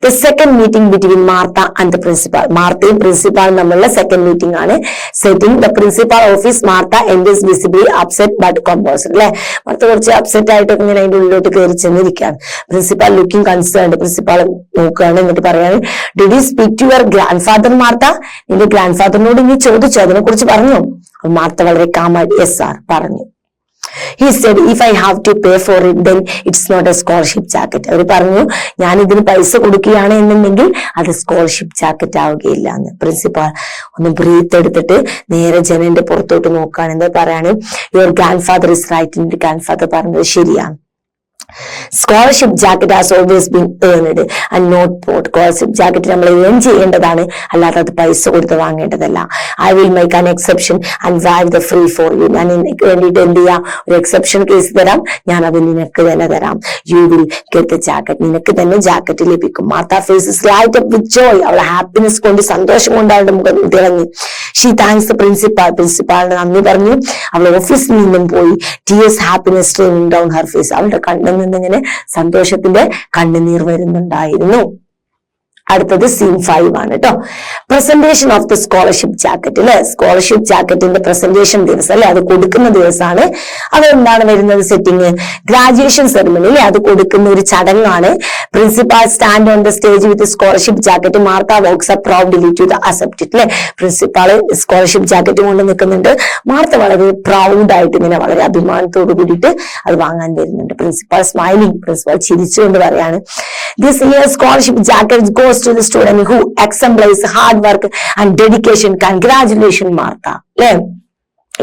The second meeting between Martha and the principal. മാർത്തയും പ്രിൻസിപ്പാളും തമ്മിലുള്ള സെക്കൻഡ് മീറ്റിംഗ് ആണ്. Setting the principal office, Martha enters visibly upset but composed. അല്ലെ മാർത്ത കുറച്ച് അപ്സെറ്റ് ആയിട്ട് ഇങ്ങനെ അതിന്റെ ഉള്ളിലോട്ട് കയറി ചെന്നിരിക്കുകയാണ്. പ്രിൻസിപ്പാൾ ലുക്കിംഗ് കൺസേൺഡ്, പ്രിൻസിപ്പാൾ നോക്കുകയാണ്. എന്നിട്ട് പറയാണ്, did you speak to your grand father Martha? നിന്റെ ഗ്രാൻഡ് ഫാദറിനോട് നീ ചോദിച്ചു, അതിനെ കുറിച്ച് പറഞ്ഞു? മാർത്ത വളരെ കാമായിട്ട് യെസ് സാർ പറഞ്ഞു. He said, if I have to pay for it, then it's not a scholarship jacket. അവർ പറഞ്ഞു, ഞാൻ ഇതിന് പൈസ കൊടുക്കുകയാണ് എന്നുണ്ടെങ്കിൽ അത് സ്കോളർഷിപ്പ് ജാക്കറ്റ് ആവുകയില്ല എന്ന്. പ്രിൻസിപ്പാൾ ഒന്ന് ബ്രീത്ത് എടുത്തിട്ട് നേരെ ജനന്റെ പുറത്തോട്ട് നോക്കുകയാണ്. എന്താ പറയാണ്, your grand father is right. എന്റെ ഗ്രാൻഡ് ഫാദർ പറഞ്ഞത് ശരിയാണ്. Scholarship jacket has always been earned and not bought. Scholarship jacket നമ്മൾ ഏൺ ചെയ്യേണ്ടതാണ്, അല്ലാതെ അത് പൈസ കൊടുത്ത് വാങ്ങേണ്ടതല്ല. I will make an exception and waive the free for you. ഞാൻ എനിക്ക് വേണ്ടിയിട്ട് എന്ത് ചെയ്യാം, ഒരു എക്സെപ്ഷൻ കേസ് തരാം, ഞാൻ അത് നിനക്ക് തന്നെ തരാം. You will get the jacket, നിനക്ക് തന്നെ ജാക്കറ്റ് ലഭിക്കും. Martha faces light up with joy, അവളെ ഹാപ്പിനെസ് കൊണ്ട്, സന്തോഷം കൊണ്ട് അവളുടെ മുഖം തിളങ്ങി. ഷീ താങ്ക്സ് ദ പ്രിൻസിപ്പാൾ, പ്രിൻസിപ്പാളിന് നന്ദി പറഞ്ഞു. അവൾ ഓഫീസിൽ നിന്നും പോയി. Tears happiness streaming down her face, അവളുടെ കണ്ണിൽ നിന്നിങ്ങനെ സന്തോഷത്തിന്റെ കണ്ണുനീർ വരുന്നുണ്ടായിരുന്നു. അടുത്തത് സീൻ 5 ആണ് കേട്ടോ. Presentation of the scholarship jacket, അല്ലെ സ്കോളർഷിപ്പ് ജാക്കറ്റിന്റെ പ്രസന്റേഷൻ ദിവസം, അല്ലെ അത് കൊടുക്കുന്ന ദിവസമാണ്. അതെന്താണ് വരുന്നത് സെറ്റിംഗ്, ഗ്രാജുവേഷൻ സെറിമണി, അല്ലെ അത് കൊടുക്കുന്ന ഒരു ചടങ്ങാണ്. Principal stand on the stage with scholarship jacket. Martha walks up proudly to the accept it, അല്ലെ പ്രിൻസിപ്പാള് സ്കോളർഷിപ്പ് ജാക്കറ്റ് കൊണ്ട് നിൽക്കുന്നുണ്ട്. മാർത്ത വളരെ പ്രൗഡായിട്ട് ഇങ്ങനെ വളരെ അഭിമാനത്തോട് കൂടിയിട്ട് അത് വാങ്ങാൻ വരുന്നുണ്ട്. പ്രിൻസിപ്പാൾ സ്മൈലിംഗ്, പ്രിൻസിപ്പാൾ ചിരിച്ചുകൊണ്ട് പറയാണ്, this year scholarship jacket goes to the student who exemplifies hard work and dedication. Congratulations Martha. അല്ലേ,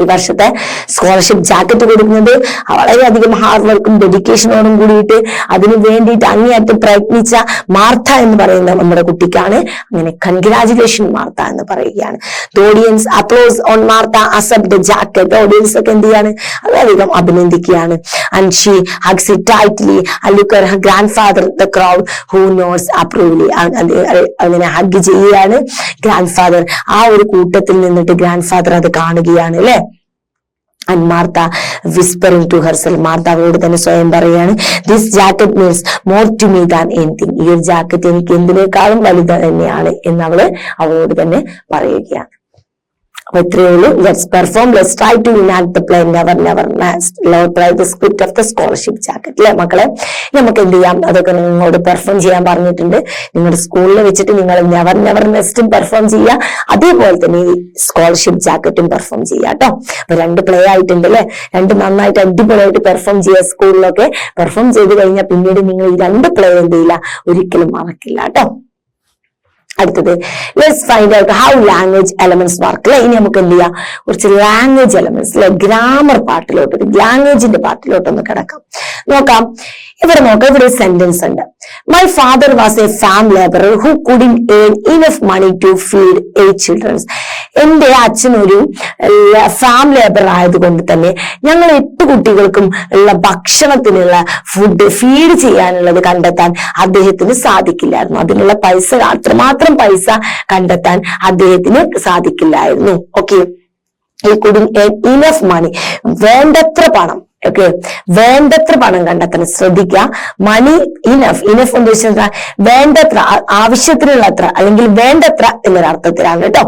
ഈ വർഷത്തെ സ്കോളർഷിപ്പ് ജാക്കറ്റ് കൊടുക്കുന്നത് വളരെയധികം ഹാർഡ് വർക്കും ഡെഡിക്കേഷനോടും കൂടിയിട്ട് അതിനു വേണ്ടിയിട്ട് അങ്ങേയറ്റം പ്രയത്നിച്ച മാർത്ത എന്ന് പറയുന്ന നമ്മുടെ കുട്ടിക്കാണ്. അങ്ങനെ കൺഗ്രാജുലേഷൻ മാർത്ത എന്ന് പറയുകയാണ്. Audience applause on Martha accept the jacket. Audience ഒക്കെ എന്ത് ചെയ്യാണ്, വളരെയധികം അഭിനന്ദിക്കുകയാണ്. And she hugs it tightly and look at her grand father, the crowd who nods അപ്രൂവ്ലി. അങ്ങനെ ഹഗ് ചെയ്യുകയാണ് ഗ്രാൻഡ് ഫാദർ. ആ ഒരു കൂട്ടത്തിൽ നിന്നിട്ട് ഗ്രാൻഡ് ഫാദർ അത് കാണുകയാണ്, അല്ലെ. And Martha whispering to herself, Martha അവരോട് തന്നെ സ്വയം പറയാണ്, this jacket means more to me than anything. ഈ ഒരു ജാക്കറ്റ് എനിക്ക് എന്തിനേക്കാളും വലുത് തന്നെയാണ് എന്ന് അവളോട് തന്നെ പറയുകയാണ്. അപ്പൊ ഇത്രയേ ഉള്ളൂ. Let's perform, let's try to enact the play never never try the script of the scholarship jacket. അല്ലെ മക്കളെ, നമുക്ക് എന്ത് ചെയ്യാം, അതൊക്കെ നിങ്ങളോട് പെർഫോം ചെയ്യാൻ പറഞ്ഞിട്ടുണ്ട്. നിങ്ങളുടെ സ്കൂളിൽ വെച്ചിട്ട് നിങ്ങൾ നെവർ നെവർ നെസ്റ്റും പെർഫോം ചെയ്യുക, അതേപോലെ തന്നെ ഈ സ്കോളർഷിപ്പ് ജാക്കറ്റും പെർഫോം ചെയ്യുക കേട്ടോ. അപ്പൊ 2 പ്ലേ ആയിട്ടുണ്ട് അല്ലെ, 2 നന്നായിട്ട് അടിപൊളിയായിട്ട് പെർഫോം ചെയ്യുക. സ്കൂളിലൊക്കെ പെർഫോം ചെയ്ത് കഴിഞ്ഞാൽ പിന്നീട് നിങ്ങൾ ഈ 2 പ്ലേ എന്ത് ചെയ്യില്ല, ഒരിക്കലും മറക്കില്ല കേട്ടോ. അടുത്തത് let's find out how language elements work. അല്ലെ ഇനി നമുക്ക് എന്ത് ചെയ്യാം, കുറച്ച് ലാംഗ്വേജ് എലമെന്റ്സ്, അല്ലെ ഗ്രാമർ പാർട്ടിലോട്ട്, ലാംഗ്വേജിന്റെ പാർട്ടിലോട്ടൊന്ന് കിടക്കാം. നോക്കാം, ഇവിടെ നോക്കാം, ഇവിടെ സെന്റൻസ് ഉണ്ട്. My father was a farm labourer who couldn't earn enough money to feed 8 childrens. എന്റെ അച്ഛൻ ഒരു ഫാം ലേബർ ആയതുകൊണ്ട് തന്നെ ഞങ്ങൾ 8 കുട്ടികൾക്കും ഉള്ള ഭക്ഷണത്തിനുള്ള ഫുഡ് ഫീഡ് ചെയ്യാനുള്ളത് കണ്ടെത്താൻ അദ്ദേഹത്തിന് സാധിക്കില്ലായിരുന്നു. അതിനുള്ള പൈസ അത്രമാത്രം മാത്രം പൈസ കണ്ടെത്താൻ അദ്ദേഹത്തിന് സാധിക്കില്ലായിരുന്നു. Okay, he couldn't earn enough money. വേണ്ടത്ര പണം, ഓക്കെ, വേണ്ടത്ര പണം കണ്ടെത്താൻ ശ്രദ്ധിക്കുക. മണി ഇനഫ്, ഇനഫ് എന്ന് വെച്ചാൽ വേണ്ടത്ര, ആവശ്യത്തിനുള്ള അത്ര അല്ലെങ്കിൽ വേണ്ടത്ര എന്നൊരർത്ഥത്തിലാണ് കേട്ടോ.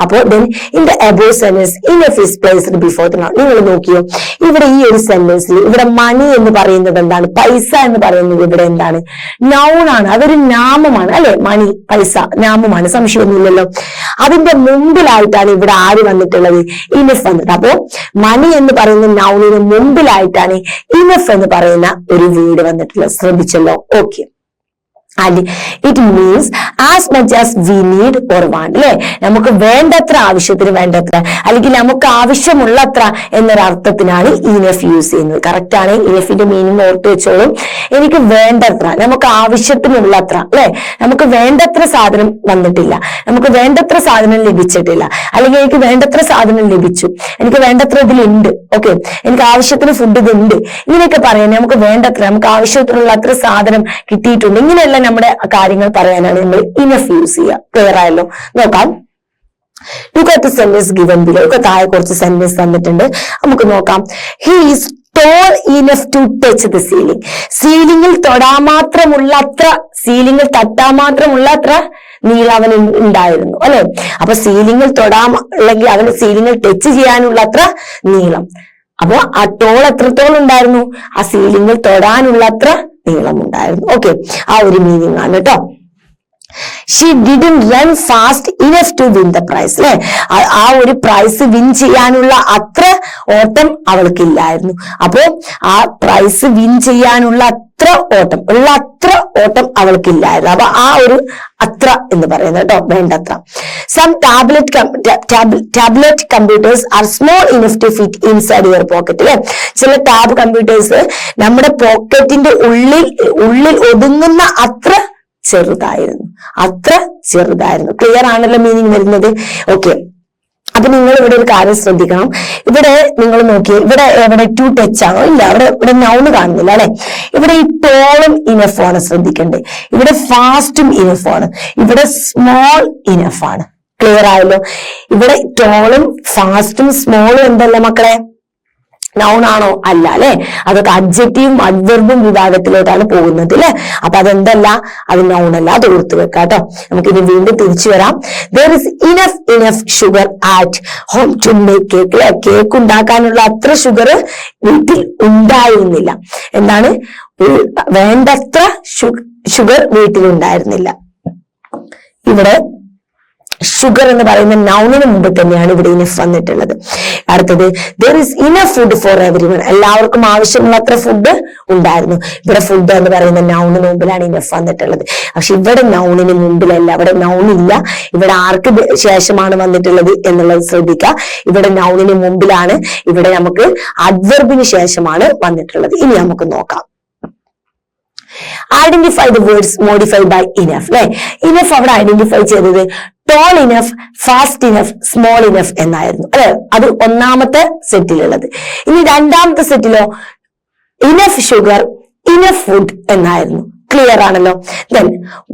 അപ്പോൾ then in the above sentence enough is placed before the noun. നിങ്ങൾ നോക്കിയോ, ഇവിടെ ഈ ഒരു സെന്റൻസിൽ ഇവിടെ മണി എന്ന് പറയുന്നത് എന്താണ്, പൈസ എന്ന് പറയുന്നത് ഇവിടെ എന്താണ്, നൗൺ ആണ്, അതൊരു നാമമാണ് അല്ലെ. മണി, പൈസ നാമമാണ്, സംശയമൊന്നുമില്ലല്ലോ. അതിന്റെ മുമ്പിലായിട്ടാണ് ഇവിടെ ആര് വന്നിട്ടുള്ളത്, ഇനഫ് വന്നിട്ട്. അപ്പോ മണി എന്ന് പറയുന്ന നൗണിന് മുമ്പിലായിട്ടാണ് ഇനഫ് എന്ന് പറയുന്ന ഒരു വേർഡ് വന്നിട്ടുള്ളത്. ശ്രദ്ധിച്ചല്ലോ. Okay, and it means as much as we need or want. അല്ലെ, നമുക്ക് വേണ്ടത്ര, ആവശ്യത്തിന് വേണ്ടത്ര അല്ലെങ്കിൽ നമുക്ക് ആവശ്യമുള്ളത്ര എന്നൊരർത്ഥത്തിനാണ് ഇനഫ് യൂസ് ചെയ്യുന്നത്. കറക്റ്റ് ആണ്. ഇനഫിന്റെ മീനിങ് ഓർത്ത് വെച്ചോളും. എനിക്ക് വേണ്ടത്ര, നമുക്ക് ആവശ്യത്തിനുള്ളത്ര, അല്ലെ, നമുക്ക് വേണ്ടത്ര സാധനം വന്നിട്ടില്ല, നമുക്ക് വേണ്ടത്ര സാധനം ലഭിച്ചിട്ടില്ല, അല്ലെങ്കിൽ എനിക്ക് വേണ്ടത്ര സാധനം ലഭിച്ചു, എനിക്ക് വേണ്ടത്ര ഇതിലുണ്ട്, ഓക്കെ, എനിക്ക് ആവശ്യത്തിന് ഫുഡ് ഇതുണ്ട്, ഇങ്ങനെയൊക്കെ പറയാൻ നമുക്ക് വേണ്ടത്ര, നമുക്ക് ആവശ്യത്തിനുള്ള അത്ര സാധനം കിട്ടിയിട്ടുണ്ട്, ഇങ്ങനെയുള്ള നമ്മുടെ കാര്യങ്ങൾ പറയാനാണ് നമ്മൾ ഇനഫ് യൂസ് ചെയ്യുക. ക്ലിയർ ആയല്ലോ. നോക്കാം. Look at the sentence given below. താഴെ കുറച്ച് സെന്റൻസ് തന്നിട്ടുണ്ട്, നമുക്ക് നോക്കാം. He is tall enough to touch the ceiling. സീലിംഗിൽ തൊടാൻ മാത്രമുള്ള അത്ര, സീലിംഗിൽ തട്ടാൻ മാത്രമുള്ള അത്ര നീളം അവന് ഉണ്ടായിരുന്നു അല്ലെ. അപ്പൊ സീലിംഗിൽ തൊടാൻ, അല്ലെങ്കിൽ അവന് സീലിംഗിൽ ടച്ച് ചെയ്യാനുള്ള അത്ര നീളം. അപ്പൊ ആ ടോൾ എത്രത്തോളം ഉണ്ടായിരുന്നു, ആ സീലിംഗിൽ തൊടാനുള്ള അത്ര നീളം ഉണ്ടായിരുന്നു. ഓക്കെ, ആ ഒരു മീനിങ് ആണ് കേട്ടോ. She didn't run fast enough to win the prize. അല്ലെ, ആ ഒരു പ്രൈസ് വിൻ ചെയ്യാനുള്ള അത്ര ഓട്ടം അവൾക്കില്ലായിരുന്നു. അപ്പോ ആ പ്രൈസ് വിൻ ചെയ്യാനുള്ള അത്ര ഓട്ടം, ഉള്ള അത്ര ഓട്ടം അവൾക്കില്ലായിരുന്നു. അപ്പൊ ആ ഒരു അത്ര എന്ന് പറയുന്നത് കേട്ടോ, വേണ്ടത്ര. Some tablet computers are small enough to fit inside your pocket. അല്ലെ, ചില ടാബ് കമ്പ്യൂട്ടേഴ്സ് നമ്മുടെ പോക്കറ്റിന്റെ ഉള്ളിൽ ഒതുങ്ങുന്ന അത്ര ചെറുതായിരുന്നു, അത്ര ചെറുതായിരുന്നു. ക്ലിയർ ആണല്ലോ മീനിങ് വരുന്നത്. ഓക്കെ, അപ്പൊ നിങ്ങൾ ഇവിടെ ഒരു കാര്യം ശ്രദ്ധിക്കണം. ഇവിടെ നിങ്ങൾ നോക്കിയേ, ഇവിടെ ടു ടച്ച് ആണോ, ഇല്ല, ഇവിടെ നൗണ് കാണുന്നില്ല അല്ലെ. ഇവിടെ ഈ ടോളും ഇനഫ് ആണ് ശ്രദ്ധിക്കേണ്ടത്, ഇവിടെ ഫാസ്റ്റും ഇനഫ് ആണ്, ഇവിടെ സ്മോൾ ഇനഫ് ആണ്. ക്ലിയർ ആയല്ലോ. ഇവിടെ ടോളും ഫാസ്റ്റും സ്മോളും എന്തല്ല മക്കളെ, നൗൺ ആണോ, അല്ല അല്ലെ. അതൊക്കെ അഡ്ജക്റ്റീവും അഡ്വർബും വിഭാഗത്തിലോട്ടാണ് പോകുന്നത് അല്ലെ. അപ്പൊ അതെന്തല്ല, അത് നൗൺ അല്ല, അത് ഓർത്ത് വെക്കാം കേട്ടോ. നമുക്ക് ഇനി വീണ്ടും തിരിച്ചു വരാം. There is enough sugar at home to make cake. അല്ലെ, കേക്ക് ഉണ്ടാക്കാനുള്ള അത്ര ഷുഗർ വീട്ടിൽ ഉണ്ടായിരുന്നില്ല. എന്താണ്, വേണ്ടത്ര ഷുഗർ വീട്ടിലുണ്ടായിരുന്നില്ല. ഇവിടെ ഷുഗർ എന്ന് പറയുന്ന നൗണിന് മുമ്പ് തന്നെയാണ് ഇവിടെ ഇനഫ് വന്നിട്ടുള്ളത്. അടുത്തത് there is enough food for everyone. എല്ലാവർക്കും ആവശ്യമുള്ള അത്ര ഫുഡ് ഉണ്ടായിരുന്നു. ഇവിടെ ഫുഡ് എന്ന് പറയുന്ന നൗണിന് മുമ്പിലാണ് ഇനഫ് വന്നിട്ടുള്ളത്. പക്ഷെ ഇവിടെ നൗണിന് മുമ്പിലല്ല, ഇവിടെ നൗൺ ഇല്ല. ഇവിടെ ആർക്ക് ശേഷമാണ് വന്നിട്ടുള്ളത് എന്നുള്ളത് ശ്രദ്ധിക്കുക. ഇവിടെ നൗണിന് മുമ്പിലാണ്, ഇവിടെ നമുക്ക് അഡ്വർബിന് ശേഷമാണ് വന്നിട്ടുള്ളത്. ഇനി നമുക്ക് നോക്കാം. Identify the words modified by enough. അല്ലെ, ഇനഫ് അവിടെ ഐഡന്റിഫൈ ചെയ്തത് tall enough, fast enough, small enough എന്നായിരുന്നു അല്ലെ. അത് ഒന്നാമത്തെ സെറ്റിലുള്ളത്. ഇനി രണ്ടാമത്തെ സെറ്റിലോ ഇനഫ് ഷുഗർ, ഇനഫ് ഫുഡ് എന്നായിരുന്നു. ക്ലിയർ ആണല്ലോ. Then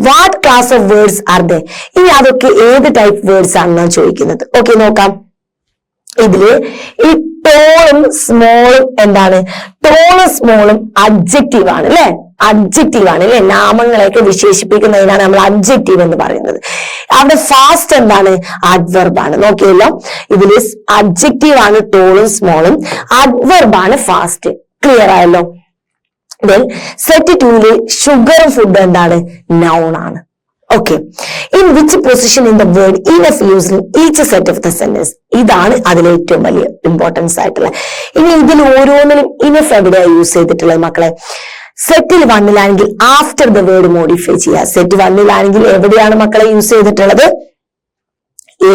what class of words are they. ഇനി അതൊക്കെ ഏത് ടൈപ്പ് വേർഡ്സ് ആണെന്നാണ് ചോദിക്കുന്നത്. ഓക്കെ, നോക്കാം. ഇതില് ഈ ടോളും സ്മോളും എന്താണ്, ടോളും സ്മോളും അഡ്ജക്റ്റീവ് ആണ് അല്ലെ, അഡ്ജക്റ്റീവ് ആണ് അല്ലെ. നാമങ്ങളെയൊക്കെ വിശേഷിപ്പിക്കുന്നതിനാണ് നമ്മൾ അഡ്ജക്റ്റീവ് എന്ന് പറയുന്നത്. അവിടെ ഫാസ്റ്റ് എന്താണ്, അഡ്വർബ് ആണ്. നോക്കിയല്ലോ, ഇതില് അഡ്ജക്റ്റീവ് ആണ് ടോളും സ്മോളും, അഡ്വർബ് ആണ് ഫാസ്റ്റ്. ക്ലിയർ ആയല്ലോ. ദെൻ സെറ്റ് 2 ഷുഗറും ഫുഡ് എന്താണ്, നൗൺ ആണ്. Okay, in which position in the word enough used in each set of the sentence. ഇതാണ് അതിലെ ഏറ്റവും വലിയ ഇമ്പോർട്ടൻസ് ആയിട്ടുള്ള. ഇനി ഇതിൽ ഓരോന്നിലും ഇനഫ് എവിടെയാണ് യൂസ് ചെയ്തിട്ടുള്ളത് മക്കളെ? സെറ്റിൽ 1 ആഫ്റ്റർ ദ വേർഡ് മോഡിഫൈ ചെയ്യുക. സെറ്റ് 1 എവിടെയാണ് മക്കളെ യൂസ് ചെയ്തിട്ടുള്ളത്?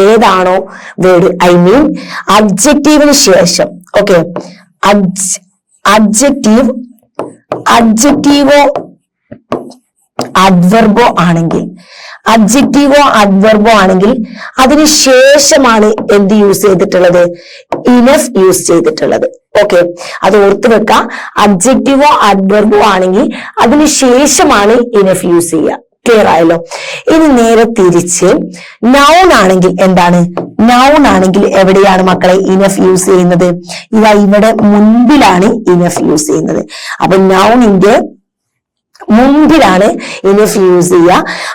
ഏതാണോ വേർഡ്, ഐ മീൻ അഡ്ജക്റ്റീവിന് ശേഷം. ഓക്കെ, അഡ്ജക്റ്റീവോ അഡ്വർബോ ആണെങ്കിൽ, അഡ്ജക്റ്റീവോ അഡ്വർബോ ആണെങ്കിൽ അതിന് ശേഷമാണ് എന്ത് യൂസ് ചെയ്തിട്ടുള്ളത്? ഇനഫ് യൂസ് ചെയ്തിട്ടുള്ളത്. ഓക്കെ, അത് ഓർത്ത് വെക്കാം. അഡ്ജക്റ്റീവോ അഡ്വർബോ ആണെങ്കിൽ അതിന് ശേഷമാണ് ഇനഫ് യൂസ് ചെയ്യുക. ക്ലിയർ ആയല്ലോ. ഇനി നേരെ തിരിച്ച് നൗൺ ആണെങ്കിൽ എന്താണ്? നൗൺ ആണെങ്കിൽ എവിടെയാണ് മക്കളെ ഇനഫ് യൂസ് ചെയ്യുന്നത്? ഇതാ ഇവിടെ മുൻപിലാണ് ഇനഫ് യൂസ് ചെയ്യുന്നത്. അപ്പൊ നൗണിന്റെ മുൻപിലാണ് ഇനഫ് യൂസ് ചെയ്യുക.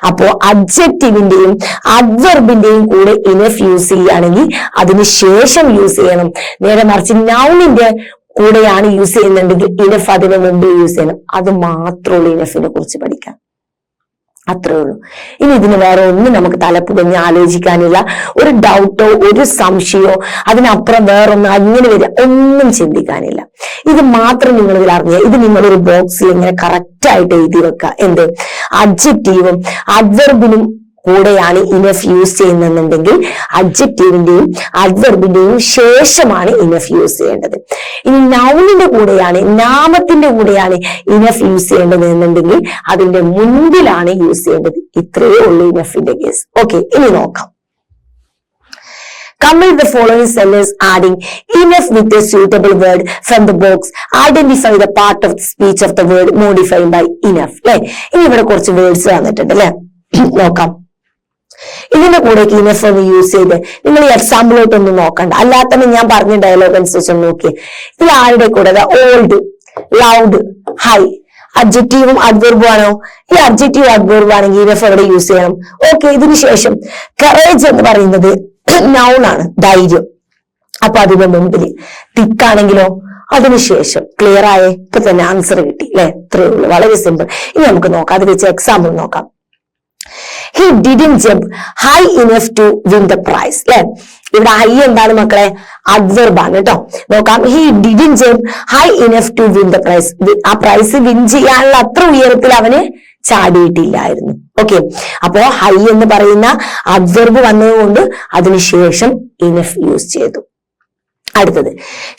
അപ്പോ അഡ്ജക്റ്റീവിന്റെയും അഡ്വർബിന്റെയും കൂടെ ഇനഫ് യൂസ് ചെയ്യുകയാണെങ്കിൽ അതിന് ശേഷം യൂസ് ചെയ്യണം. നേരെ മറിച്ച് നൗണിന്റെ കൂടെയാണ് യൂസ് ചെയ്യുന്നുണ്ടെങ്കിൽ ഇനഫ് അതിന് മുമ്പ് യൂസ് ചെയ്യണം. അത് മാത്രമുള്ളൂ ഇനഫിനെ കുറിച്ച് പഠിക്കാൻ. അത്രേ ഉള്ളൂ. ഇനി ഇതിന് വേറെ ഒന്നും നമുക്ക് തലപ്പുകഞ്ഞ് ആലോചിക്കാനില്ല. ഒരു ഡൗട്ടോ ഒരു സംശയമോ അതിനപ്പുറം വേറൊന്നും അങ്ങനെ വരിക ഒന്നും ചിന്തിക്കാനില്ല. ഇത് മാത്രം നിങ്ങൾ ഇതിൽ അറിഞ്ഞ ഇത് നിങ്ങളൊരു ബോക്സിൽ ഇങ്ങനെ കറക്റ്റ് ആയിട്ട് എഴുതി വെക്കുക. എന്ത്? അഡ്ജക്റ്റീവും അഡ്വർബിനും കൂടെയാണ് ഇനഫ് യൂസ് ചെയ്യുന്നുണ്ടെങ്കിൽ അഡ്ജക്റ്റീവിന്റെയും അഡ്വർബിന്റെയും ശേഷമാണ് ഇനഫ് യൂസ് ചെയ്യേണ്ടത്. ഇനി നൗണിന്റെ കൂടെയാണ് നാമത്തിന്റെ കൂടെയാണ് ഇനഫ് യൂസ് ചെയ്യേണ്ടത് എന്നുണ്ടെങ്കിൽ അതിന്റെ മുൻപിലാണ് യൂസ് ചെയ്യേണ്ടത്. ഇത്രയേ ഉള്ളൂ ഇനഫിന്റെ കേസ്. ഓക്കെ, ഇനി നോക്കാം. Complete the following sentence adding enough with a suitable word from the box. Identify the part of the speech of the word modified by enough. അല്ലെ, ഇനി ഇവിടെ കുറച്ച് വേർഡ്സ് വന്നിട്ടുണ്ട് അല്ലെ, നോക്കാം. ഇതിന്റെ കൂടെ ഇനഫ് ഒന്ന് യൂസ് ചെയ്ത് നിങ്ങൾ ഈ എക്സാമ്പിളോട്ടൊന്നും നോക്കണ്ട, അല്ലാത്തന്നെ ഞാൻ പറഞ്ഞ ഡയലോഗ് അനുസരിച്ച് നോക്കിയേ. ഇതിൽ ആരുടെ കൂടെ? Old, loud, high. അഡ്ജക്റ്റീവും അഡ്വർബും ആണോ? ഈ അഡ്ജക്റ്റീവ് അഡ്വർബ് ആണെങ്കിൽ ഇനഫ് എവിടെ യൂസ് ചെയ്യണം? ഓക്കെ, ഇതിനു ശേഷം കറേജ് എന്ന് പറയുന്നത് നൗൺ ആണ്, ധൈര്യം. അപ്പൊ അതിന്റെ മുമ്പിൽ തിക്കാണെങ്കിലോ അതിനുശേഷം. ക്ലിയർ ആയേ? ഇപ്പൊ തന്നെ ആൻസർ കിട്ടി അല്ലെ? ഇത്രയേ ഉള്ളൂ, വളരെ സിമ്പിൾ. ഇനി നമുക്ക് നോക്കാം, അത് വെച്ച് എക്സാമ്പിൾ നോക്കാം. He didn't jump high enough to win the prize. അല്ലെ, ഇവിടെ ഹൈ എന്താണ് മക്കളെ? അഡ്വർബ് ആണ് കേട്ടോ. നോക്കാം. He didn't jump high enough to win the prize. ആ പ്രൈസ് വിൻ ചെയ്യാനുള്ള അത്ര ഉയരത്തിൽ അവന് ചാടിയിട്ടില്ലായിരുന്നു. ഓക്കെ, അപ്പോ ഹൈ എന്ന് പറയുന്ന അഡ്വർബ് വന്നതുകൊണ്ട് അതിനുശേഷം ഇനഫ് യൂസ് ചെയ്തു. അടുത്തത്,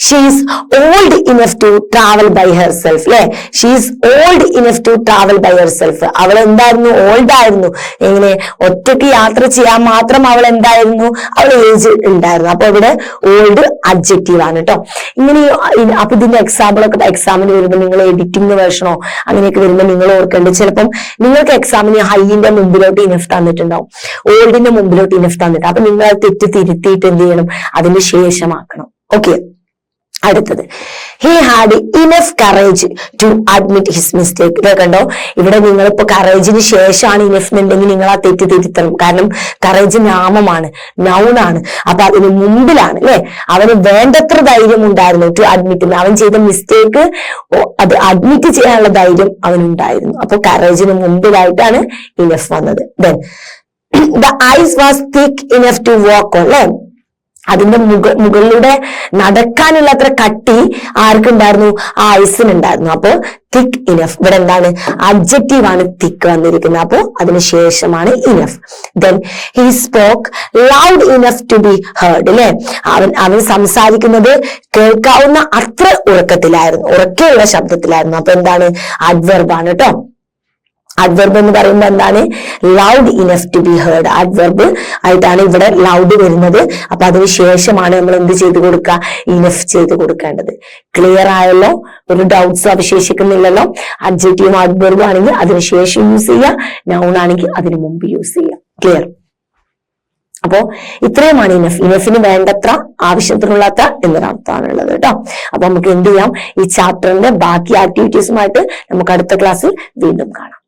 she's old enough to travel by herself. അല്ലെ, she's old enough to travel by herself. അവൾ എന്തായിരുന്നു? ഓൾഡ് ആയിരുന്നു. എങ്ങനെ? ഒറ്റയ്ക്ക് യാത്ര ചെയ്യാൻ മാത്രം അവൾ എന്തായിരുന്നു? അവൾ ഏജ് ഉണ്ടായിരുന്നു. അപ്പൊ ഇവിടെ ഓൾഡ് അഡ്ജക്റ്റീവ് ആണ് കേട്ടോ. ഇങ്ങനെ അപ്പൊ ഇതിന്റെ എക്സാമ്പിളൊക്കെ എക്സാമിന് വരുമ്പോൾ നിങ്ങൾ എഡിറ്റിംഗ് വേർഷനോ അങ്ങനെയൊക്കെ വരുമ്പോൾ നിങ്ങൾ ഓർക്കേണ്ടത്, ചിലപ്പം നിങ്ങൾക്ക് എക്സാമിന് ഹൈന്റെ മുമ്പിലോട്ട് ഇനഫ് തന്നിട്ടുണ്ടാവും, ഓൾഡിന്റെ മുമ്പിലോട്ട് ഇനഫ് തന്നിട്ട്. അപ്പൊ നിങ്ങൾ അത് തെറ്റ് തിരുത്തിയിട്ട് എന്ത് ചെയ്യണം? അതിന് ശേഷമാക്കണം. ഓക്കെ, അടുത്തത്, he had enough courage to admit his mistake. ഇതൊക്കെ കണ്ടോ, ഇവിടെ നിങ്ങളിപ്പോ കറേജിന് ശേഷമാണ് ഇനഫ് എന്നുണ്ടെങ്കിൽ നിങ്ങൾ ആ തെറ്റ് തിരുത്തണം. കാരണം കറേജ് നാമമാണ്, നൗണാണ്. അപ്പൊ അതിന് മുമ്പിലാണ് അല്ലെ. അവന് വേണ്ടത്ര ധൈര്യം ഉണ്ടായിരുന്നു ടു അഡ്മിറ്റ്. അവൻ ചെയ്ത മിസ്റ്റേക്ക് അത് അഡ്മിറ്റ് ചെയ്യാനുള്ള ധൈര്യം അവനുണ്ടായിരുന്നു. അപ്പൊ കറേജിന് മുമ്പിലായിട്ടാണ് ഇനഫ് വന്നത്. Then the ice was thick enough to walk on. അല്ലെ, അതിന്റെ മുകളിലൂടെ നടക്കാനുള്ള അത്ര കട്ടി ആർക്കുണ്ടായിരുന്നു? ആ ഐസിനുണ്ടായിരുന്നു. അപ്പൊ തിക്ക് ഇനഫ്. ഇവിടെ എന്താണ്? അഡ്ജക്റ്റീവ് ആണ് തിക്ക് വന്നിരിക്കുന്നത്. അപ്പോ അതിനുശേഷമാണ് enough. Then he spoke loud enough to be heard. അല്ലെ, അവൻ സംസാരിക്കുന്നത് കേൾക്കാവുന്ന അത്ര ഉറക്കത്തിലായിരുന്നു, ഉറക്കെയുള്ള ശബ്ദത്തിലായിരുന്നു. അപ്പൊ എന്താണ്? അഡ്വർബ് ആണ് കേട്ടോ. അഡ്വർബ് എന്ന് പറയുമ്പോൾ എന്താണ്? Loud enough to be heard. Adverb ആയിട്ടാണ് ഇവിടെ ലൗഡ് വരുന്നത്. അപ്പൊ അതിന് ശേഷമാണ് നമ്മൾ എന്ത് ചെയ്ത് കൊടുക്കുക? ഇനഫ് ചെയ്ത് കൊടുക്കേണ്ടത്. ക്ലിയർ ആയല്ലോ? ഒരു ഡൗട്ട്സ് അവശേഷിക്കുന്നില്ലല്ലോ? അഡ്ജക്റ്റീവും അഡ്വർബും ആണെങ്കിൽ അതിനുശേഷം യൂസ് ചെയ്യുക, നൗൺ ആണെങ്കിൽ അതിനു മുമ്പ് യൂസ് ചെയ്യുക. ക്ലിയർ? അപ്പോ ഇത്രയുമാണ് ഇനഫ്. ഇനഫിന് വേണ്ടത്ര, ആവശ്യത്തിനുള്ളത്ര എന്നൊരർത്ഥമാണുള്ളത് കേട്ടോ. അപ്പൊ നമുക്ക് എന്ത് ചെയ്യാം? ഈ ചാപ്റ്ററിന്റെ ബാക്കി ആക്ടിവിറ്റീസുമായിട്ട് നമുക്ക് അടുത്ത ക്ലാസ്സിൽ വീണ്ടും കാണാം.